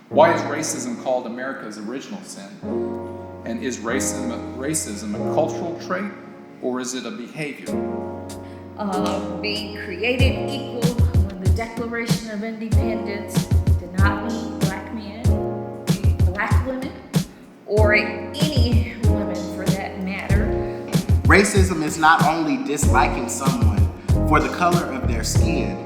Why is racism called America's original sin? And is racism a cultural trait, or is it a behavior? Being created equal when the Declaration of Independence did not mean black men, black women, or any women for that matter. Racism is not only disliking someone for the color of their skin,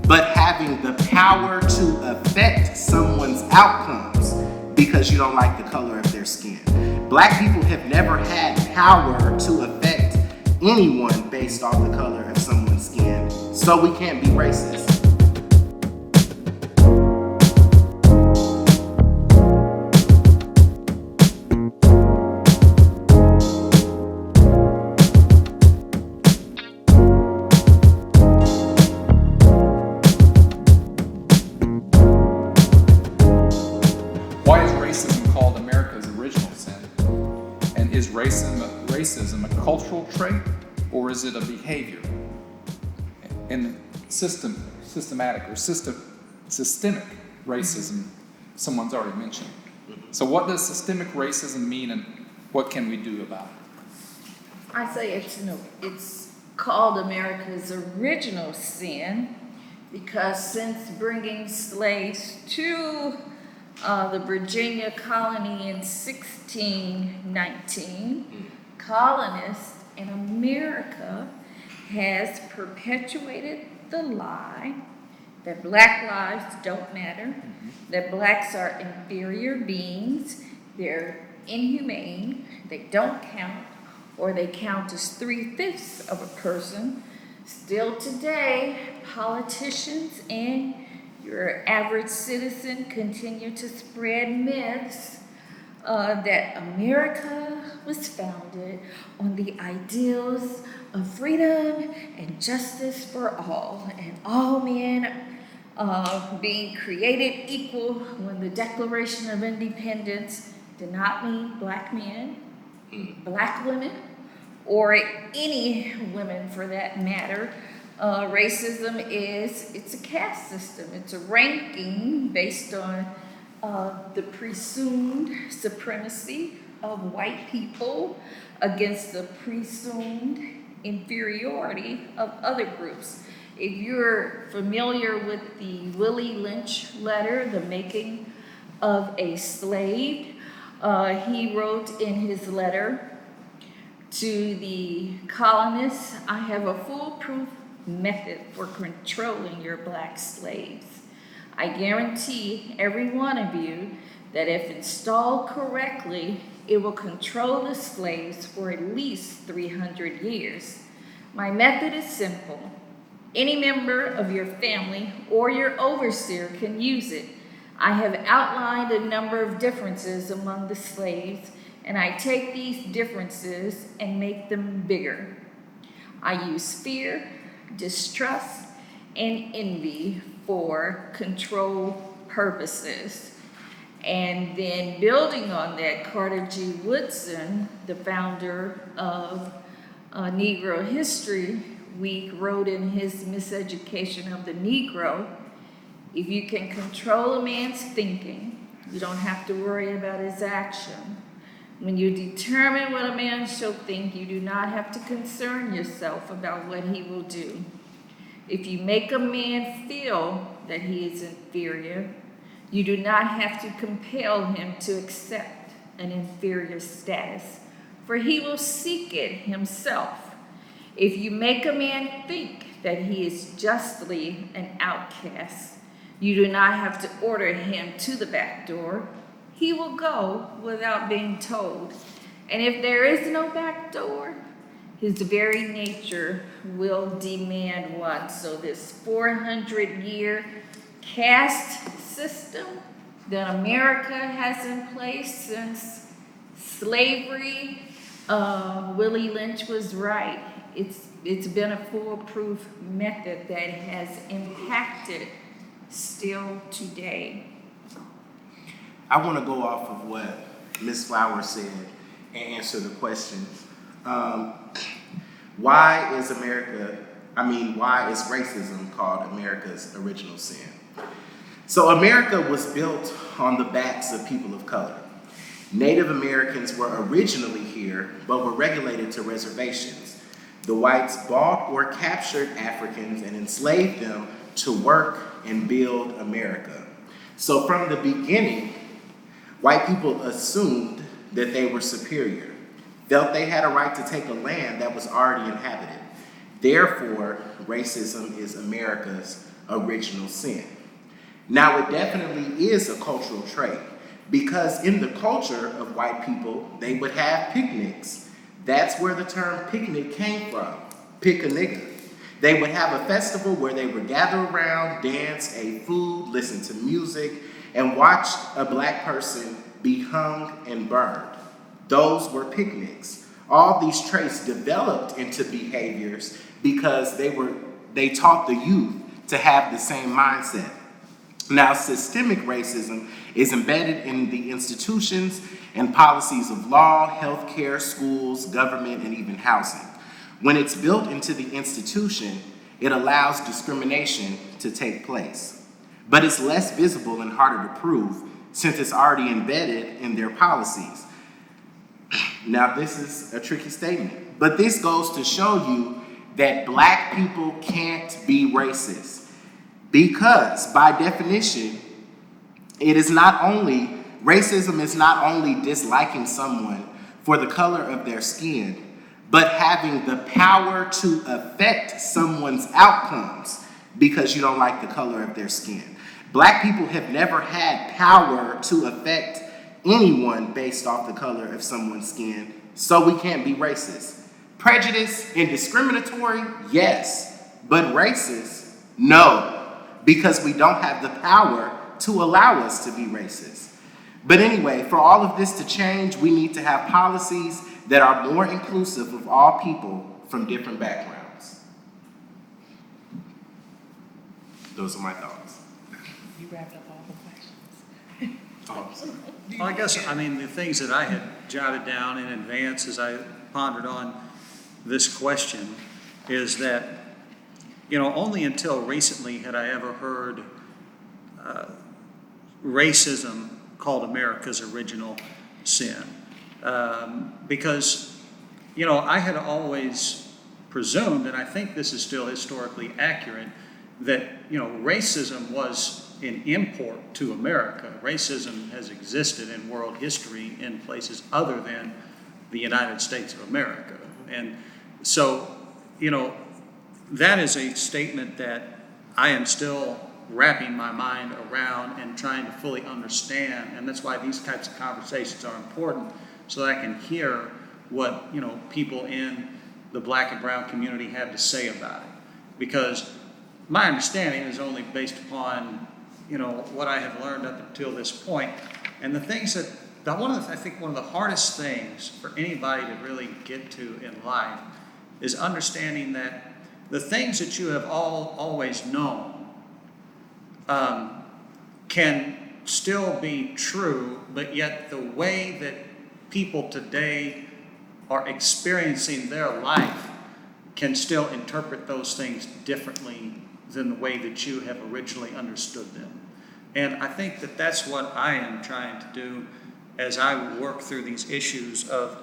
but having the power to affect someone's outcomes because you don't like the color of their skin. Black people have never had power to affect anyone based off the color of someone's skin, so we can't be racist. Why is racism called America's original sin? And is racism a cultural trait, or is it a behavior? And systemic racism, someone's already mentioned. So what does systemic racism mean, and what can we do about it? I say it's called America's original sin because since bringing slaves to the Virginia colony in 1619, colonists in America has perpetuated the lie that black lives don't matter, that blacks are inferior beings, they're inhumane, they don't count, or they count as 3/5 of a person. Still today, politicians and your average citizen continue to spread myths that America was founded on the ideals of freedom and justice for all, and all men being created equal when the Declaration of Independence did not mean black men, black women, or any women for that matter. Racism it's a caste system. It's a ranking based on the presumed supremacy of white people against the presumed inferiority of other groups. If you're familiar with the Willie Lynch letter, The Making of a Slave, he wrote in his letter to the colonists, "I have a foolproof method for controlling your black slaves. I guarantee every one of you that if installed correctly, it will control the slaves for at least 300 years. My method is simple. Any member of your family or your overseer can use it. I have outlined a number of differences among the slaves, and I take these differences and make them bigger. I use fear, distrust, and envy for control purposes." And then building on that, Carter G. Woodson, the founder of Negro History Week, wrote in his Miseducation of the Negro, "If you can control a man's thinking, you don't have to worry about his action. When you determine what a man shall think, you do not have to concern yourself about what he will do. If you make a man feel that he is inferior, you do not have to compel him to accept an inferior status, for he will seek it himself. If you make a man think that he is justly an outcast, you do not have to order him to the back door. He will go without being told. And if there is no back door, his very nature will demand one." So this 400-year caste system that America has in place since slavery, Willie Lynch was right. It's been a foolproof method that has impacted still today. I want to go off of what Ms. Flowers said and answer the question. Why is racism called America's original sin? So America was built on the backs of people of color. Native Americans were originally here, but were regulated to reservations. The whites bought or captured Africans and enslaved them to work and build America. So from the beginning, white people assumed that they were superior, felt they had a right to take a land that was already inhabited. Therefore, racism is America's original sin. Now, it definitely is a cultural trait, because in the culture of white people, they would have picnics. That's where the term picnic came from, pick a nigga. They would have a festival where they would gather around, dance, ate food, listen to music, and watch a black person be hung and burned. Those were picnics. All these traits developed into behaviors because they taught the youth to have the same mindset. Now, systemic racism is embedded in the institutions and policies of law, healthcare, schools, government, and even housing. When it's built into the institution, it allows discrimination to take place. But it's less visible and harder to prove since it's already embedded in their policies. Now, this is a tricky statement, but this goes to show you that black people can't be racist. Because by definition, racism is not only disliking someone for the color of their skin, but having the power to affect someone's outcomes because you don't like the color of their skin. Black people have never had power to affect anyone based off the color of someone's skin, so we can't be racist. Prejudice and discriminatory, yes, but racist, no. Because we don't have the power to allow us to be racist. But anyway, for all of this to change, we need to have policies that are more inclusive of all people from different backgrounds. Those are my thoughts. You wrapped up all the questions. Well, I guess, the things that I had jotted down in advance as I pondered on this question is that, only until recently had I ever heard racism called America's original sin. Because, I had always presumed, and I think this is still historically accurate, that, racism was an import to America. Racism has existed in world history in places other than the United States of America. And so, that is a statement that I am still wrapping my mind around and trying to fully understand. And that's why these types of conversations are important, so that I can hear what, people in the black and brown community have to say about it. Because my understanding is only based upon, what I have learned up until this point. And the things that, I think one of the hardest things for anybody to really get to in life is understanding that the things that you have always known can still be true, but yet the way that people today are experiencing their life can still interpret those things differently than the way that you have originally understood them. And I think that that's what I am trying to do as I work through these issues of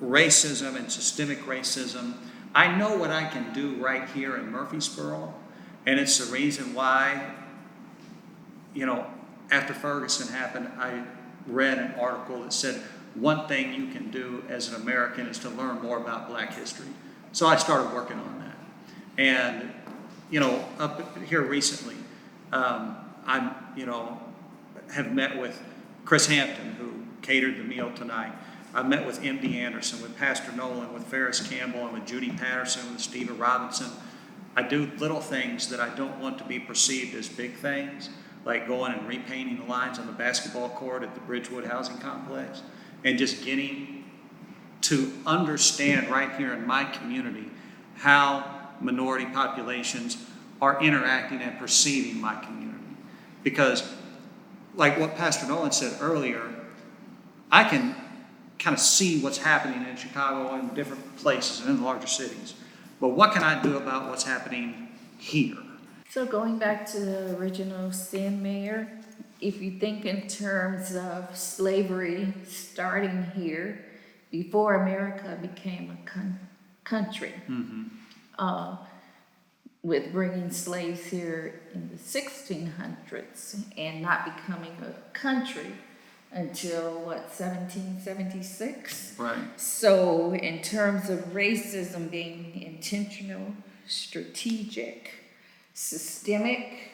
racism and systemic racism. I know what I can do right here in Murphysboro, and it's the reason why, after Ferguson happened, I read an article that said one thing you can do as an American is to learn more about black history. So I started working on that. And, up here recently, I have met with Chris Hampton, who catered the meal tonight. I met with M.D. Anderson, with Pastor Nolan, with Ferris Campbell, and with Judy Patterson, with Stephen Robinson. I do little things that I don't want to be perceived as big things, like going and repainting the lines on the basketball court at the Bridgewood Housing Complex, and just getting to understand right here in my community how minority populations are interacting and perceiving my community. Because, like what Pastor Nolan said earlier, I can kind of see what's happening in Chicago and different places and in the larger cities. But what can I do about what's happening here? So going back to the original sin, Mayor, if you think in terms of slavery starting here, before America became a country, with bringing slaves here in the 1600s and not becoming a country until what, 1776? Right. So in terms of racism being intentional, strategic, systemic,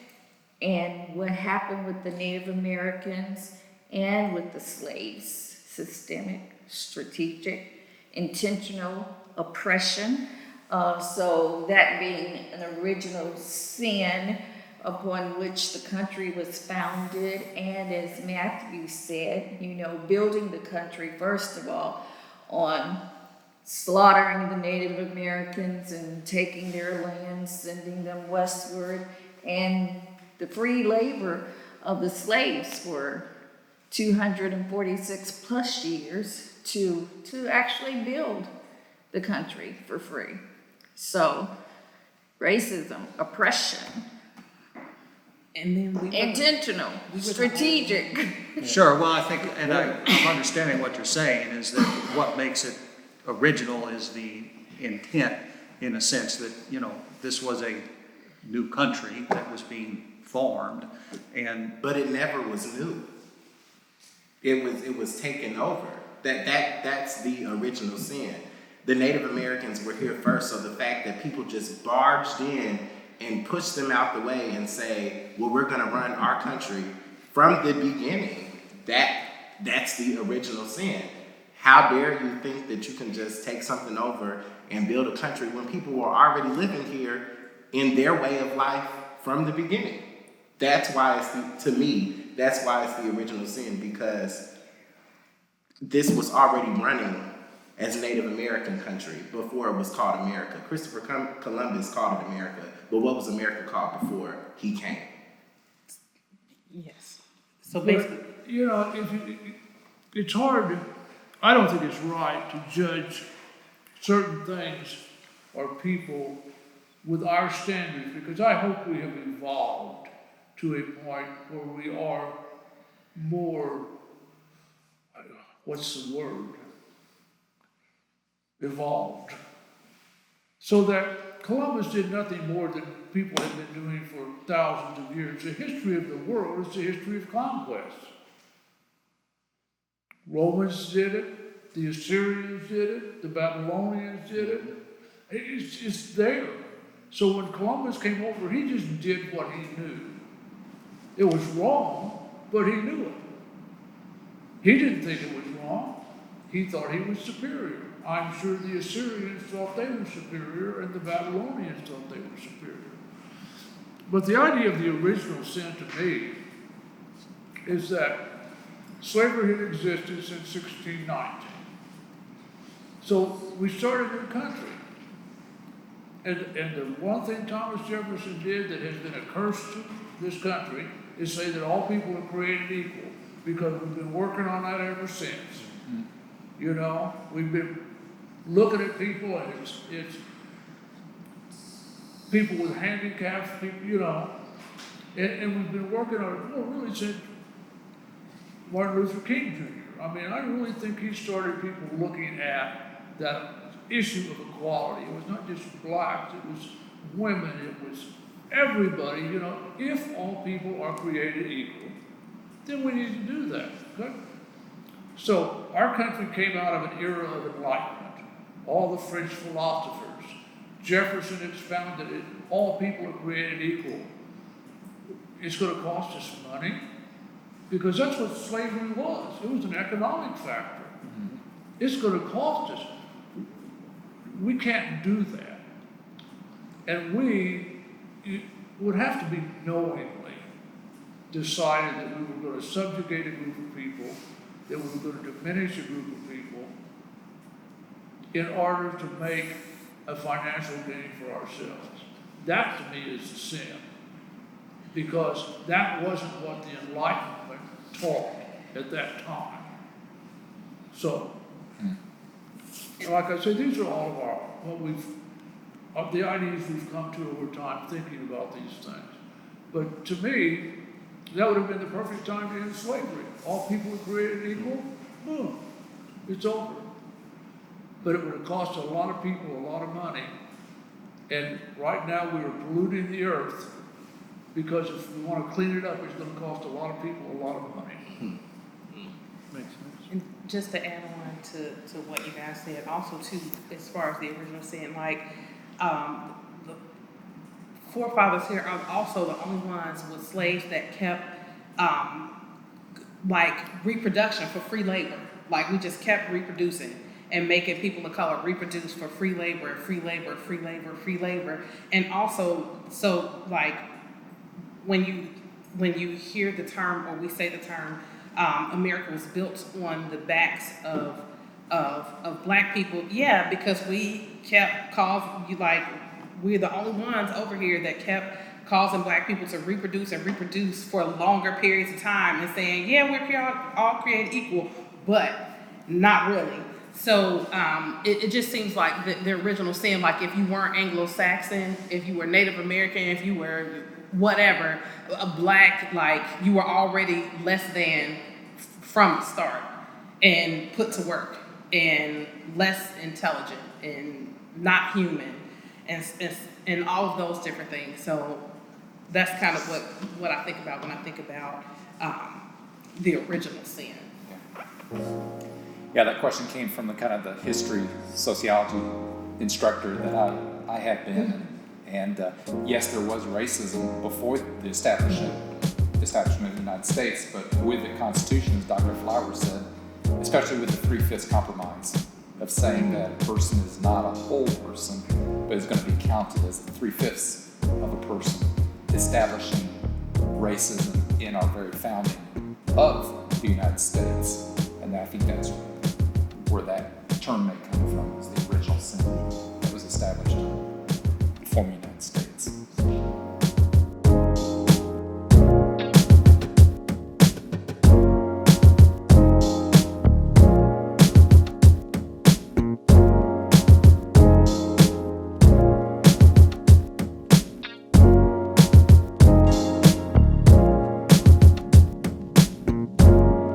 and what happened with the Native Americans and with the slaves, systemic, strategic, intentional oppression. So that being an original sin upon which the country was founded, and as Matthew said, building the country, first of all, on slaughtering the Native Americans and taking their lands, sending them westward, and the free labor of the slaves for 246 plus years to actually build the country for free. So, racism, oppression, And then intentional, strategic. Sure, well, I think, and I'm understanding what you're saying, is that what makes it original is the intent, in a sense that, this was a new country that was being formed, But it never was new. It was taken over. That's the original sin. The Native Americans were here first, so the fact that people just barged in and pushed them out the way and say, well, we're gonna run our country from the beginning, that's the original sin. How dare you think that you can just take something over and build a country when people were already living here in their way of life from the beginning? That's why to me, that's why it's the original sin, because this was already running as Native American country before it was called America. Christopher Columbus called it America, but what was America called before he came? yes. So But, basically, it's hard, I don't think it's right to judge certain things or people with our standards, because I hope we have evolved to a point where we are more, what's the word? Evolved. So that Columbus did nothing more than people have been doing for thousands of years. The history of the world is the history of conquest. Romans did it, the Assyrians did it, the Babylonians did it. It's there. So when Columbus came over, he just did what he knew. It was wrong, but he knew it. He didn't think it was wrong. He thought he was superior. I'm sure the Assyrians thought they were superior, and the Babylonians thought they were superior. But the idea of the original sin to me is that slavery had existed since 1619. So we started a new country. And the one thing Thomas Jefferson did that has been a curse to this country is say that all people are created equal, because we've been working on that ever since. We've been looking at people, and it's people with handicaps, people, and we've been working on it, really since Martin Luther King Jr. I mean, I really think he started people looking at that issue of equality. It was not just blacks, it was women, it was everybody. If all people are created equal, then we need to do that. Okay? So our country came out of an era of enlightenment. All the French philosophers. Jefferson expounded it. All people are created equal. It's going to cost us money, because that's what slavery was. It was an economic factor. It's going to cost us. We can't do that. And we would have to be knowingly decided that we were going to subjugate a group of people, that we were going to diminish a group of people in order to make a financial gain for ourselves. That to me is a sin, because that wasn't what the Enlightenment taught at that time. So, like I said, these are all of what we've of the ideas we've come to over time thinking about these things. But to me, that would have been the perfect time to end slavery. All people were created equal. No, it's over. But it would have cost a lot of people a lot of money. And right now we are polluting the earth because if we want to clean it up, it's going to cost a lot of people a lot of money. Makes sense. And just to add on to what you guys said, also too, as far as the original sin, like, the forefathers here are also the only ones with slaves that kept, like, reproduction for free labor. Like, we just kept reproducing and making people of color reproduce for free labor, free labor, free labor, free labor. And also, so, like, when you hear the term, or we say the term, America was built on the backs of black people. Yeah, because we kept we're the only ones over here that kept causing black people to reproduce and reproduce for longer periods of time and saying, yeah, we're all created equal, but not really. So it just seems like the original sin, like if you weren't Anglo-Saxon, if you were Native American, if you were whatever, a black, like you were already less than from the start and put to work and less intelligent and not human and all of those different things. So that's kind of what I think about when I think about the original sin. Yeah, that question came from the kind of the history sociology instructor that I had been. And yes, there was racism before the establishment of the United States, but with the Constitution, as Dr. Flowers said, especially with the 3/5 compromise of saying that a person is not a whole person, but is going to be counted as the 3/5 of a person, establishing racism in our very founding of the United States. And I think that's where that term may come from, is the original sin that was established forming